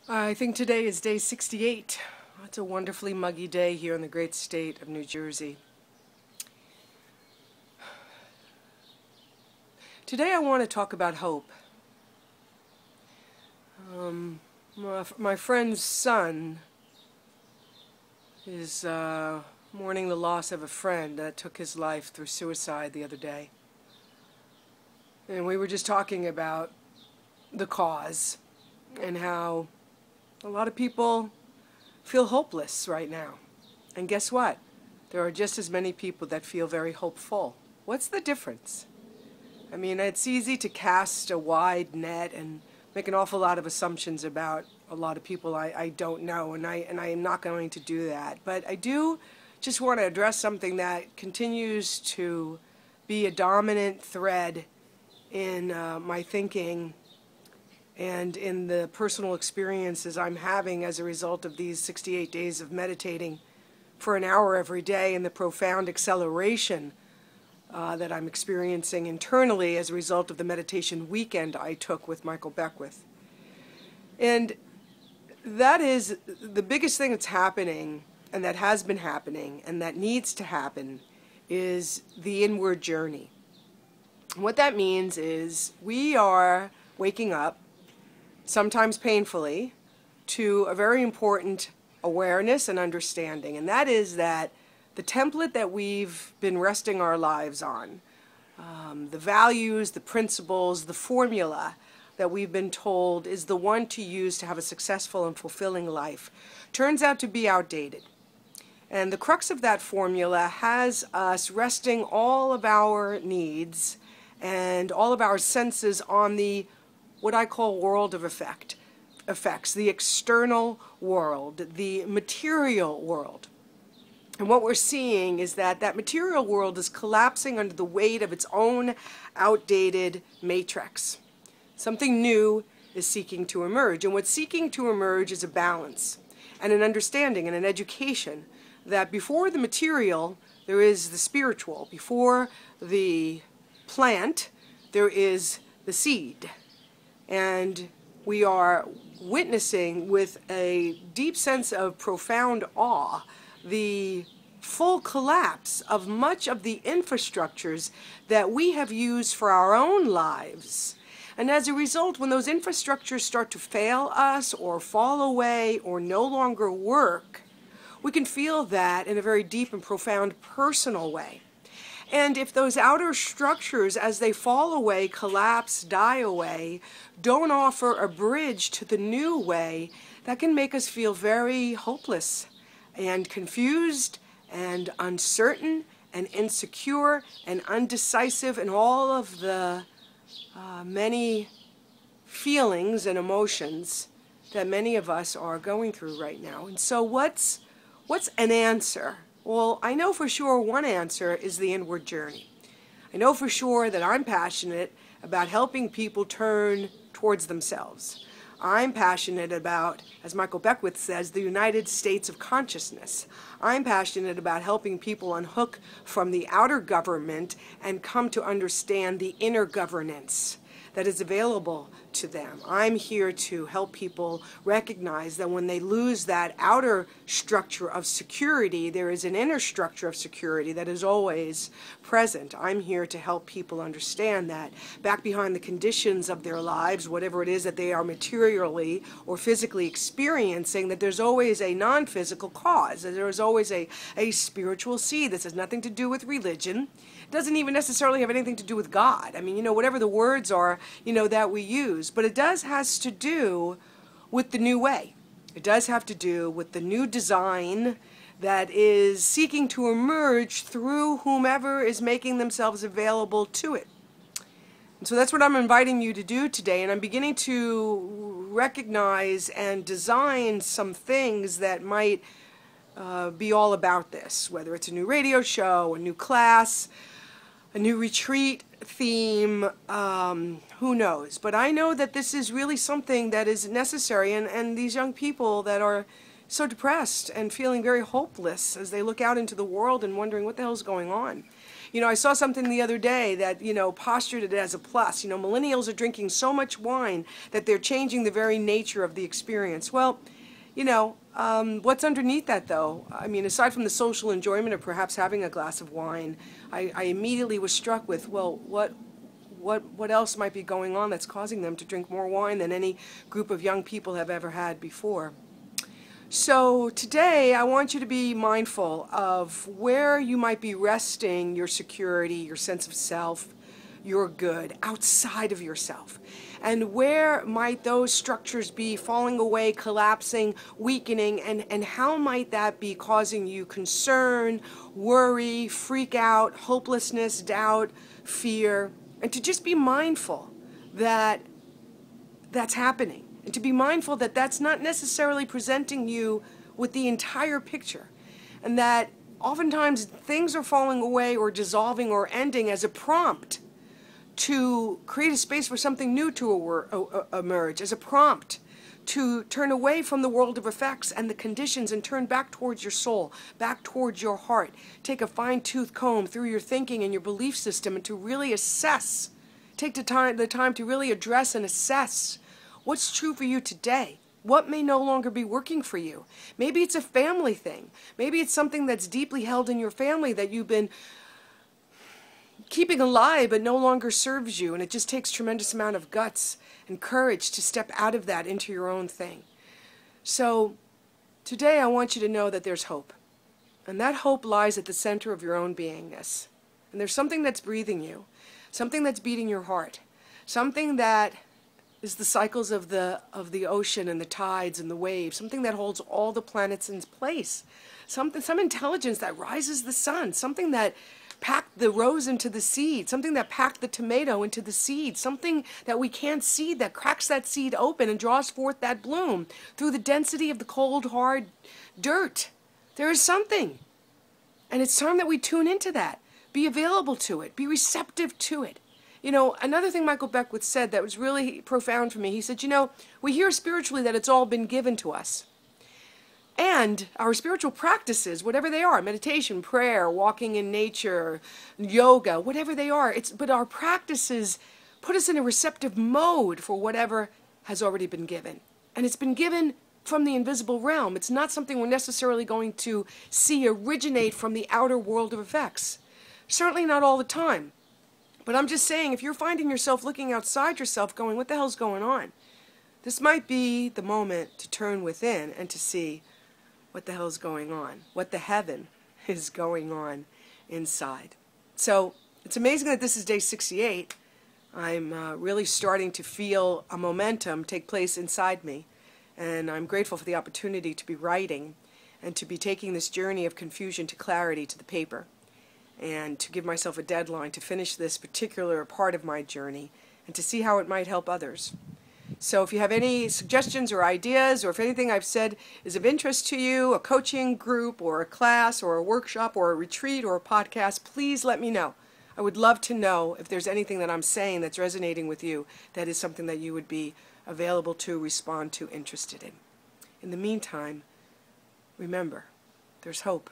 I think today is day 68. It's a wonderfully muggy day here in the great state of New Jersey. Today I want to talk about hope. My friend's son is mourning the loss of a friend that took his life through suicide the other day. And we were just talking about the cause and how a lot of people feel hopeless right now. And guess what? There are just as many people that feel very hopeful. What's the difference? I mean, it's easy to cast a wide net and make an awful lot of assumptions about a lot of people I don't know, and I am not going to do that. But I do just want to address something that continues to be a dominant thread in my thinking and in the personal experiences I'm having as a result of these 68 days of meditating for an hour every day, and the profound acceleration that I'm experiencing internally as a result of the meditation weekend I took with Michael Beckwith. And that is the biggest thing that's happening, and that has been happening, and that needs to happen, is the inward journey. What that means is we are waking up, sometimes painfully, to a very important awareness and understanding, and that is that the template that we've been resting our lives on, the values, the principles, the formula that we've been told is the one to use to have a successful and fulfilling life, turns out to be outdated. And the crux of that formula has us resting all of our needs and all of our senses on the what I call world of effects, the external world, the material world. And what we're seeing is that that material world is collapsing under the weight of its own outdated matrix. Something new is seeking to emerge, and what's seeking to emerge is a balance and an understanding and an education that before the material there is the spiritual, before the plant there is the seed. And we are witnessing with a deep sense of profound awe the full collapse of much of the infrastructures that we have used for our own lives. And as a result, when those infrastructures start to fail us or fall away or no longer work, we can feel that in a very deep and profound personal way. And if those outer structures, as they fall away, collapse, die away, don't offer a bridge to the new way, that can make us feel very hopeless and confused and uncertain and insecure and undecisive, and all of the many feelings and emotions that many of us are going through right now. And so what's an answer? Well, I know for sure one answer is the inward journey. I know for sure that I'm passionate about helping people turn towards themselves. I'm passionate about, as Michael Beckwith says, the United States of consciousness. I'm passionate about helping people unhook from the outer government and come to understand the inner governance that is available to them. I'm here to help people recognize that when they lose that outer structure of security, there is an inner structure of security that is always present. I'm here to help people understand that back behind the conditions of their lives, whatever it is that they are materially or physically experiencing, that there's always a non-physical cause, that there is always a spiritual seed. This has nothing to do with religion. It doesn't even necessarily have anything to do with God. I mean, whatever the words are, that we use, but it has to do with the new way. It does have to do with the new design that is seeking to emerge through whomever is making themselves available to it. And so that's what I'm inviting you to do today, and I'm beginning to recognize and design some things that might be all about this, whether it's a new radio show, a new class, a new retreat theme, who knows. But I know that this is really something that is necessary, and these young people that are so depressed and feeling very hopeless as they look out into the world and wondering what the hell's going on. I saw something the other day that, postured it as a plus. Millennials are drinking so much wine that they're changing the very nature of the experience. Well, what's underneath that, though? I mean, aside from the social enjoyment of perhaps having a glass of wine, I immediately was struck with, well, what else might be going on that's causing them to drink more wine than any group of young people have ever had before? So today, I want you to be mindful of where you might be resting your security, your sense of self, your good, outside of yourself. And where might those structures be falling away, collapsing, weakening, and how might that be causing you concern, worry, freak out, hopelessness, doubt, fear, and to just be mindful that that's happening. And to be mindful that that's not necessarily presenting you with the entire picture. And that oftentimes things are falling away or dissolving or ending as a prompt to create a space for something new to emerge, as a prompt to turn away from the world of effects and the conditions and turn back towards your soul, back towards your heart. Take a fine-tooth comb through your thinking and your belief system and to really assess. Take the time to really address and assess what's true for you today. What may no longer be working for you? Maybe it's a family thing. Maybe it's something that's deeply held in your family that you've been keeping alive but no longer serves you, and it just takes tremendous amount of guts and courage to step out of that into your own thing. So today I want you to know that there's hope. And that hope lies at the center of your own beingness. And there's something that's breathing you, something that's beating your heart, something that is the cycles of the ocean and the tides and the waves, something that holds all the planets in place, some intelligence that rises the sun, something that packed the rose into the seed, something that packed the tomato into the seed, something that we can't see that cracks that seed open and draws forth that bloom through the density of the cold, hard dirt. There is something. And it's time that we tune into that, be available to it, be receptive to it. Another thing Michael Beckwith said that was really profound for me, he said, we hear spiritually that it's all been given to us. And our spiritual practices, whatever they are, meditation, prayer, walking in nature, yoga, whatever they are, but our practices put us in a receptive mode for whatever has already been given. And it's been given from the invisible realm. It's not something we're necessarily going to see originate from the outer world of effects. Certainly not all the time. But I'm just saying, if you're finding yourself looking outside yourself going, what the hell's going on? This might be the moment to turn within and to see what the hell's going on, what the heaven is going on inside. So it's amazing that this is day 68. I'm really starting to feel a momentum take place inside me. And I'm grateful for the opportunity to be writing and to be taking this journey of confusion to clarity to the paper, and to give myself a deadline to finish this particular part of my journey and to see how it might help others. So if you have any suggestions or ideas, or if anything I've said is of interest to you, a coaching group or a class or a workshop or a retreat or a podcast, please let me know. I would love to know if there's anything that I'm saying that's resonating with you that is something that you would be available to, respond to, interested in. In the meantime, remember, there's hope.